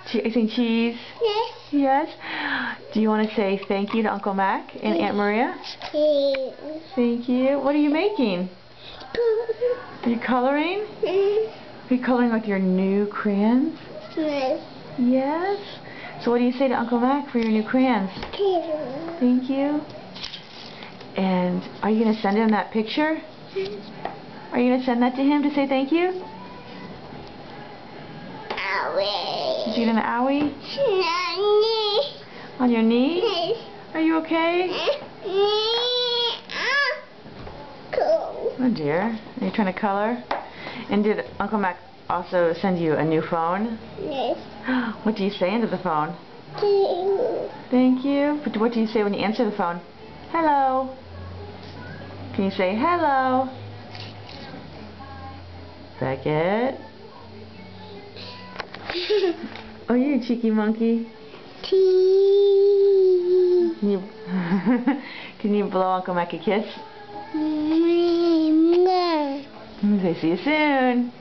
Icing cheese? Yes. Yes. Do you want to say thank you to Uncle Mac and Aunt Maria? Yes. Thank you. What are you making? Are you coloring? Are you coloring with your new crayons? Yes. Yes. So what do you say to Uncle Mac for your new crayons? Thank you. And are you going to send him that picture? Are you going to send that to him to say thank you? Owie. Did you get an owie? On your knee? Are you okay? Oh dear. Are you trying to color? And did Uncle Mac also send you a new phone? Yes. What do you say into the phone? Thank you. But what do you say when you answer the phone? Hello. Can you say hello? Beckett? Oh, you're a cheeky monkey. Can you blow Uncle Mac a kiss? No. Say see you soon.